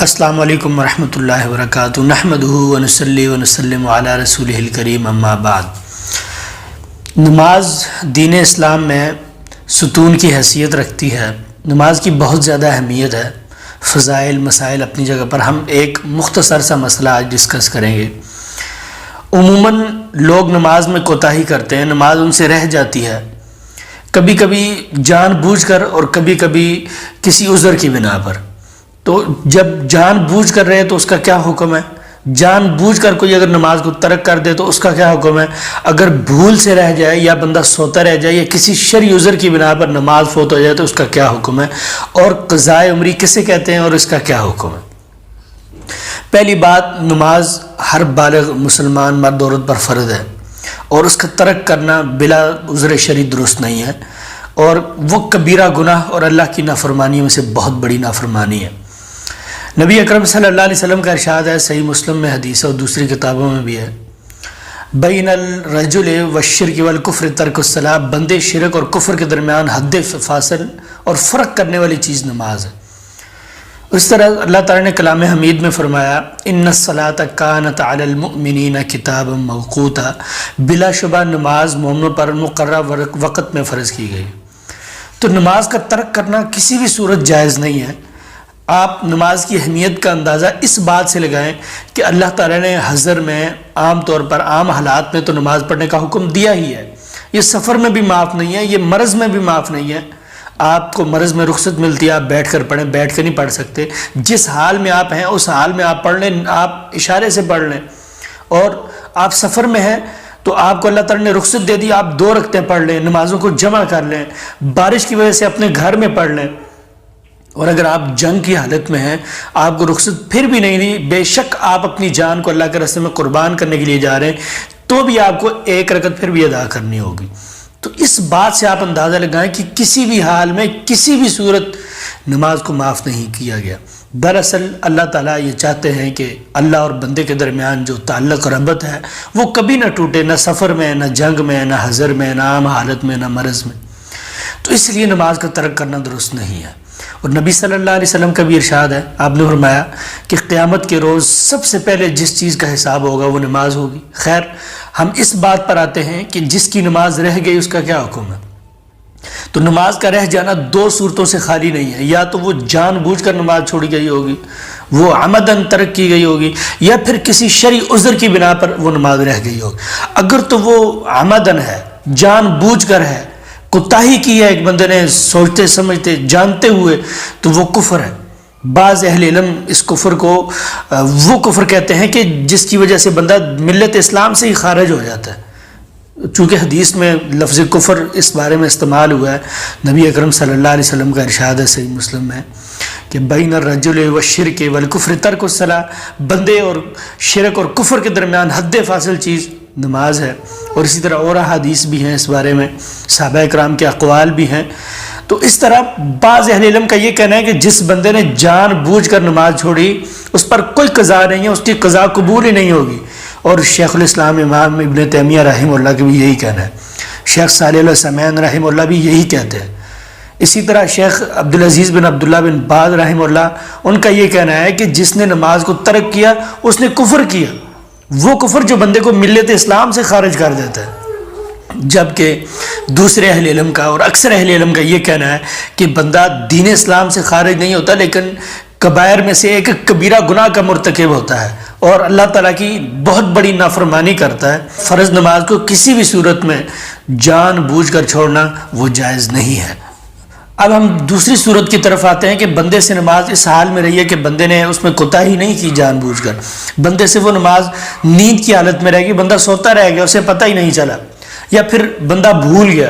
السلام علیکم ورحمۃ اللہ وبرکاتہ۔ نحمدہ ونصلی ونسلم علی رسولہ الکریم، اما بعد۔ نماز دین اسلام میں ستون کی حیثیت رکھتی ہے۔ نماز کی بہت زیادہ اہمیت ہے۔ فضائل مسائل اپنی جگہ پر، ہم ایک مختصر سا مسئلہ آج ڈسکس کریں گے۔ عموماً لوگ نماز میں کوتاہی کرتے ہیں، نماز ان سے رہ جاتی ہے، کبھی کبھی جان بوجھ کر اور کبھی کبھی کسی عذر کی بنا پر۔ تو جب جان بوجھ کر رہے تو اس کا کیا حکم ہے؟ جان بوجھ کر کوئی اگر نماز کو ترک کر دے تو اس کا کیا حکم ہے؟ اگر بھول سے رہ جائے یا بندہ سوتا رہ جائے یا کسی شرعی عذر کی بنا پر نماز فوت ہو جائے تو اس کا کیا حکم ہے؟ اور قضاء عمری کسے کہتے ہیں اور اس کا کیا حکم ہے؟ پہلی بات، نماز ہر بالغ مسلمان مرد عورت پر فرض ہے، اور اس کا ترک کرنا بلا عذر شرعی درست نہیں ہے، اور وہ کبیرہ گناہ اور اللہ کی نافرمانیوں میں سے بہت بڑی نافرمانی ہے۔ نبی اکرم صلی اللہ علیہ وسلم کا ارشاد ہے، صحیح مسلم میں حدیث ہے اور دوسری کتابوں میں بھی ہے، بین الرجل والشرک والکفر ترک الصلاۃ، بندے شرک اور کفر کے درمیان حد فاصل اور فرق کرنے والی چیز نماز ہے۔ اس طرح اللہ تعالیٰ نے کلام حمید میں فرمایا، ان الصلاۃ کانت علی المؤمنین کتابا موقوتا، بلا شبہ نماز مومنوں پر مقررہ وقت میں فرض کی گئی۔ تو نماز کا ترک کرنا کسی بھی صورت جائز نہیں ہے۔ آپ نماز کی اہمیت کا اندازہ اس بات سے لگائیں کہ اللہ تعالیٰ نے حضر میں عام طور پر عام حالات میں تو نماز پڑھنے کا حکم دیا ہی ہے۔ یہ سفر میں بھی معاف نہیں ہے، یہ مرض میں بھی معاف نہیں ہے۔ آپ کو مرض میں رخصت ملتی ہے، آپ بیٹھ کر پڑھیں، بیٹھ کر نہیں پڑھ سکتے، جس حال میں آپ ہیں اس حال میں آپ پڑھ لیں، آپ اشارے سے پڑھ لیں۔ اور آپ سفر میں ہیں تو آپ کو اللہ تعالیٰ نے رخصت دے دی، آپ 2 رکعتیں پڑھ لیں، نمازوں کو جمع کر لیں، بارش کی وجہ سے اپنے گھر میں پڑھ لیں۔ اور اگر آپ جنگ کی حالت میں ہیں، آپ کو رخصت پھر بھی نہیں دی، بے شک آپ اپنی جان کو اللہ کے راستے میں قربان کرنے کے لیے جا رہے ہیں، تو بھی آپ کو 1 رکعت پھر بھی ادا کرنی ہوگی۔ تو اس بات سے آپ اندازہ لگائیں کہ کسی بھی حال میں کسی بھی صورت نماز کو معاف نہیں کیا گیا۔ دراصل اللہ تعالیٰ یہ چاہتے ہیں کہ اللہ اور بندے کے درمیان جو تعلق ربط ہے وہ کبھی نہ ٹوٹے، نہ سفر میں، نہ جنگ میں، نہ حضر میں، نہ عام حالت میں، نہ مرض میں۔ تو اس لیے نماز کا ترک کرنا درست نہیں ہے۔ اور نبی صلی اللہ علیہ وسلم کا بھی ارشاد ہے، آپ نے فرمایا کہ قیامت کے روز سب سے پہلے جس چیز کا حساب ہوگا وہ نماز ہوگی۔ خیر، ہم اس بات پر آتے ہیں کہ جس کی نماز رہ گئی اس کا کیا حکم ہے؟ تو نماز کا رہ جانا 2 صورتوں سے خالی نہیں ہے، یا تو وہ جان بوجھ کر نماز چھوڑی گئی ہوگی، وہ عمدن ترک کی گئی ہوگی، یا پھر کسی شرعی عذر کی بنا پر وہ نماز رہ گئی ہوگی۔ اگر تو وہ عمدن ہے، جان بوجھ کر ہے، کوتاہی کی ہے ایک بندے نے سوچتے سمجھتے جانتے ہوئے، تو وہ کفر ہے۔ بعض اہل علم اس کفر کو وہ کفر کہتے ہیں کہ جس کی وجہ سے بندہ ملت اسلام سے ہی خارج ہو جاتا ہے۔ چونکہ حدیث میں لفظ کفر اس بارے میں استعمال ہوا ہے، نبی اکرم صلی اللہ علیہ وسلم کا ارشاد ہے صحیح مسلم میں کہ بین الرجل والشرک والکفر ترک الصلاۃ، بندے اور شرک اور کفر کے درمیان حد فاصل چیز نماز ہے۔ اور اسی طرح اور احادیث بھی ہیں اس بارے میں، صحابہ اکرام کے اقوال بھی ہیں۔ تو اس طرح بعض اہل علم کا یہ کہنا ہے کہ جس بندے نے جان بوجھ کر نماز چھوڑی اس پر کوئی قضا نہیں ہے، اس کی قضا قبول ہی نہیں ہوگی۔ اور شیخ الاسلام امام ابن تیمیہ رحمہ اللہ کا بھی یہی کہنا ہے، شیخ صالح العثیمین رحمہ اللہ بھی یہی کہتے ہیں۔ اسی طرح شیخ عبدالعزیز بن عبداللہ بن باز رحمہ اللہ، ان کا یہ کہنا ہے کہ جس نے نماز کو ترک کیا اس نے کفر کیا، وہ کفر جو بندے کو ملت اسلام سے خارج کر دیتا ہے۔ جبکہ دوسرے اہل علم کا اور اکثر اہل علم کا یہ کہنا ہے کہ بندہ دین اسلام سے خارج نہیں ہوتا، لیکن کبائر میں سے ایک کبیرہ گناہ کا مرتکب ہوتا ہے اور اللہ تعالیٰ کی بہت بڑی نافرمانی کرتا ہے۔ فرض نماز کو کسی بھی صورت میں جان بوجھ کر چھوڑنا وہ جائز نہیں ہے۔ اب ہم دوسری صورت کی طرف آتے ہیں کہ بندے سے نماز اس حال میں رہی ہے کہ بندے نے اس میں کوتاہی نہیں کی جان بوجھ کر، بندے سے وہ نماز نیند کی حالت میں رہ گئی، بندہ سوتا رہ گیا، اسے پتہ ہی نہیں چلا، یا پھر بندہ بھول گیا،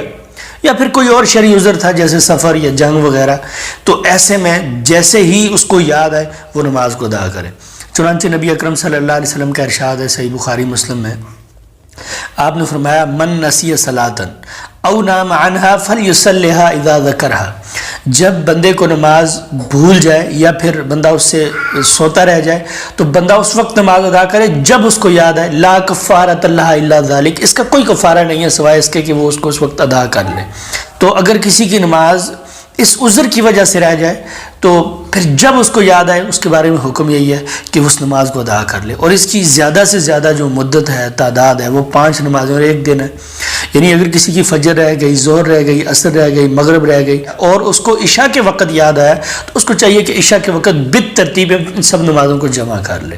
یا پھر کوئی اور شرعی عذر تھا جیسے سفر یا جنگ وغیرہ۔ تو ایسے میں جیسے ہی اس کو یاد آئے وہ نماز کو ادا کرے۔ چنانچہ نبی اکرم صلی اللہ علیہ وسلم کا ارشاد ہے صحیح بخاری مسلم میں، آپ نے فرمایا من نسی صلاۃ او نام عنہا فلیصلیھا اذا ذکرھا، جب بندے کو نماز بھول جائے یا پھر بندہ اس سے سوتا رہ جائے تو بندہ اس وقت نماز ادا کرے جب اس کو یاد آئے۔ لا کفارۃ لھا الا ذلک، اس کا کوئی کفارہ نہیں ہے سوائے اس کے کہ وہ اس کو اس وقت ادا کر لے۔ تو اگر کسی کی نماز اس عذر کی وجہ سے رہ جائے تو پھر جب اس کو یاد آئے اس کے بارے میں حکم یہی ہے کہ اس نماز کو ادا کر لے، اور اس کی زیادہ سے زیادہ جو مدت ہے، تعداد ہے، وہ 5 نمازیں اور 1 دن ہے۔ یعنی اگر کسی کی فجر رہ گئی، ظہر رہ گئی، عصر رہ گئی، مغرب رہ گئی اور اس کو عشاء کے وقت یاد آیا تو اس کو چاہیے کہ عشاء کے وقت بالترتیب ان سب نمازوں کو جمع کر لے۔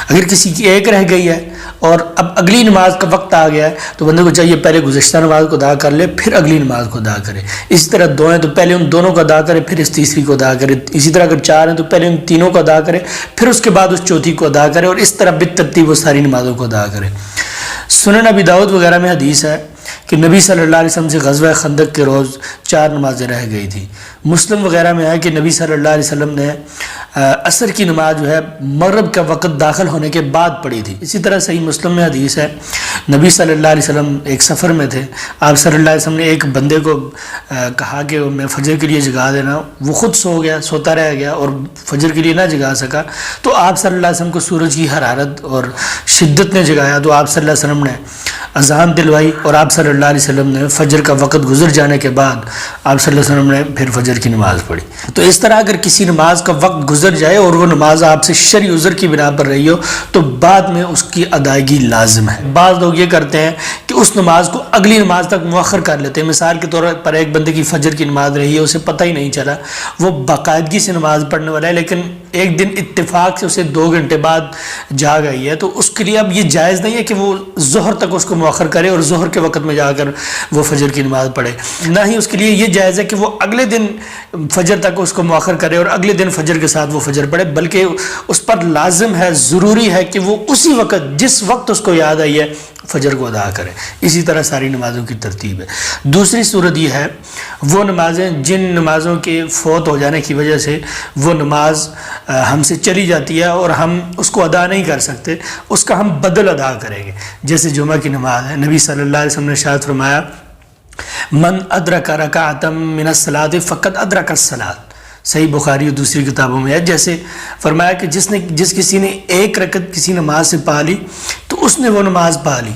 اگر کسی کی ایک رہ گئی ہے اور اب اگلی نماز کا وقت آ گیا ہے تو بندے کو چاہیے پہلے گزشتہ نماز کو ادا کر لے، پھر اگلی نماز کو ادا کرے۔ اسی طرح 2 ہیں تو پہلے ان دونوں کو ادا کرے، پھر اس تیسری کو ادا کرے۔ اسی طرح اگر 4 ہیں تو پہلے ان تینوں کو ادا کرے، پھر اس کے بعد اس چوتھی کو ادا کرے، اور اس طرح بالترتیب وہ ساری نمازوں کو ادا کرے۔ سنن ابی داؤد وغیرہ میں حدیث ہے کہ نبی صلی اللہ علیہ وسلم سے غزوہ خندق کے روز 4 نمازیں رہ گئی تھی۔ مسلم وغیرہ میں ہے کہ نبی صلی اللہ علیہ وسلم نے عصر کی نماز جو ہے مغرب کا وقت داخل ہونے کے بعد پڑھی تھی۔ اسی طرح صحیح مسلم میں حدیث ہے، نبی صلی اللہ علیہ وسلم ایک سفر میں تھے، آپ صلی اللہ علیہ وسلم نے ایک بندے کو کہا کہ میں فجر کے لیے جگا دینا، وہ خود سو گیا، سوتا رہ گیا اور فجر کے لیے نہ جگا سکا، تو آپ صلی اللہ علیہ وسلم کو سورج کی حرارت اور شدت نے جگایا، تو آپ صلی اللہ علیہ وسلم نے اذان دلوائی اور آپ صلی اللہ علیہ وسلم نے فجر کا وقت گزر جانے کے بعد آپ صلی اللہ علیہ وسلم نے پھر فجر کی نماز پڑھی۔ تو اس طرح اگر کسی نماز کا وقت گزر جائے اور وہ نماز آپ سے شرعی عذر کی بنا پر رہی ہو تو بعد میں اس کی ادائیگی لازم ہے۔ بعض لوگ یہ کرتے ہیں کہ اس نماز کو اگلی نماز تک مؤخر کر لیتے ہیں۔ مثال کے طور پر ایک بندے کی فجر کی نماز رہی ہے، اسے پتہ ہی نہیں چلا، وہ باقاعدگی سے نماز پڑھنے والا ہے، لیکن ایک دن اتفاق سے اسے 2 گھنٹے بعد جاگ آئی ہے، تو اس کے لیے اب یہ جائز نہیں ہے کہ وہ ظہر تک اس کو مؤخر کرے اور ظہر کے وقت میں جا کر وہ فجر کی نماز پڑھے۔ نہ ہی اس کے لیے یہ جائز ہے کہ وہ اگلے دن فجر تک اس کو مؤخر کرے اور اگلے دن فجر کے ساتھ وہ فجر پڑھے، بلکہ اس پر لازم ہے، ضروری ہے کہ وہ اسی وقت جس وقت اس کو یاد آئی ہے فجر کو ادا کرے۔ اسی طرح ساری نمازوں کی ترتیب ہے۔ دوسری صورت یہ ہے وہ نمازیں جن نمازوں کے فوت ہو جانے کی وجہ سے وہ نماز ہم سے چلی جاتی ہے اور ہم اس کو ادا نہیں کر سکتے، اس کا ہم بدل ادا کریں گے۔ جیسے جمعہ کی نماز ہے، نبی صلی اللہ علیہ وسلم نے ارشاد فرمایا من ادرک رکعۃ من الصلاۃ فقد ادرک الصلاۃ، صحیح بخاری اور دوسری کتابوں میں ہے۔ جیسے فرمایا کہ جس کسی نے ایک رکعت کسی نماز سے پا لی تو اس نے وہ نماز پا لی۔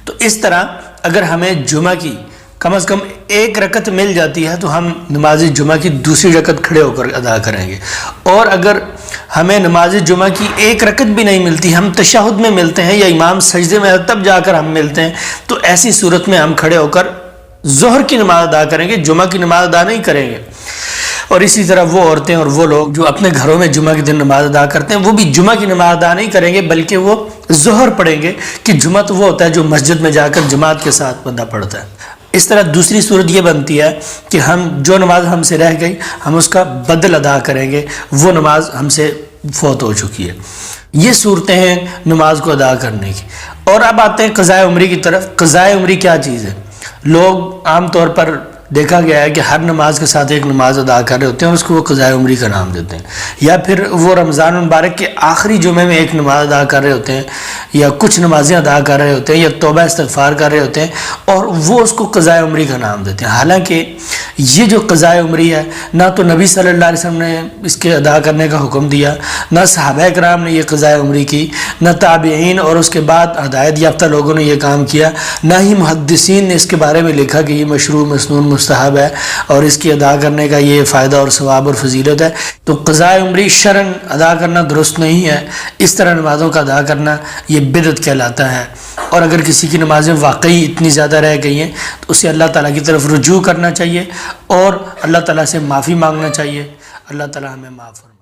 تو اس طرح اگر ہمیں جمعہ کی کم از کم 1 رکعت مل جاتی ہے تو ہم نماز جمعہ کی دوسری رکعت کھڑے ہو کر ادا کریں گے، اور اگر ہمیں نماز جمعہ کی 1 رکعت بھی نہیں ملتی، ہم تشہد میں ملتے ہیں یا امام سجدے میں تب جا کر ہم ملتے ہیں، تو ایسی صورت میں ہم کھڑے ہو کر ظہر کی نماز ادا کریں گے، جمعہ کی نماز ادا نہیں کریں گے۔ اور اسی طرح وہ عورتیں اور وہ لوگ جو اپنے گھروں میں جمعہ کے دن نماز ادا کرتے ہیں وہ بھی جمعہ کی نماز ادا نہیں کریں گے، بلکہ وہ ظہر پڑھیں گے، کہ جمعہ تو وہ ہوتا ہے جو مسجد میں جا کر جماعت کے ساتھ بندہ پڑھتا ہے۔ اس طرح دوسری صورت یہ بنتی ہے کہ ہم جو نماز ہم سے رہ گئی ہم اس کا بدل ادا کریں گے، وہ نماز ہم سے فوت ہو چکی ہے۔ یہ صورتیں ہیں نماز کو ادا کرنے کی۔ اور اب آتے ہیں قضاء عمری کی طرف۔ قضاء عمری کیا چیز ہے؟ لوگ عام طور پر دیکھا گیا ہے کہ ہر نماز کے ساتھ ایک نماز ادا کر رہے ہوتے ہیں اور اس کو وہ قضاء عمری کا نام دیتے ہیں، یا پھر وہ رمضان المبارک کے آخری جمعے میں ایک نماز ادا کر رہے ہوتے ہیں یا کچھ نمازیں ادا کر رہے ہوتے ہیں یا توبہ استغفار کر رہے ہوتے ہیں اور وہ اس کو قضاء عمری کا نام دیتے ہیں۔ حالانکہ یہ جو قضاء عمری ہے نہ تو نبی صلی اللہ علیہ وسلم نے اس کے ادا کرنے کا حکم دیا، نہ صحابہ کرام نے یہ قضاء عمری کی، نہ تابعین اور اس کے بعد ہدایت یافتہ لوگوں نے یہ کام کیا، نہ ہی محدثین نے اس کے بارے میں لکھا کہ یہ مشروع مسنون مستحب ہے اور اس کی ادا کرنے کا یہ فائدہ اور ثواب اور فضیلت ہے۔ تو قضاء عمری شرعاً ادا کرنا درست نہیں ہے، اس طرح نمازوں کا ادا کرنا یہ بدعت کہلاتا ہے۔ اور اگر کسی کی نمازیں واقعی اتنی زیادہ رہ گئی ہیں تو اسے اللہ تعالیٰ کی طرف رجوع کرنا چاہیے اور اللہ تعالیٰ سے معافی مانگنا چاہیے۔ اللہ تعالیٰ ہمیں معاف فرمائے۔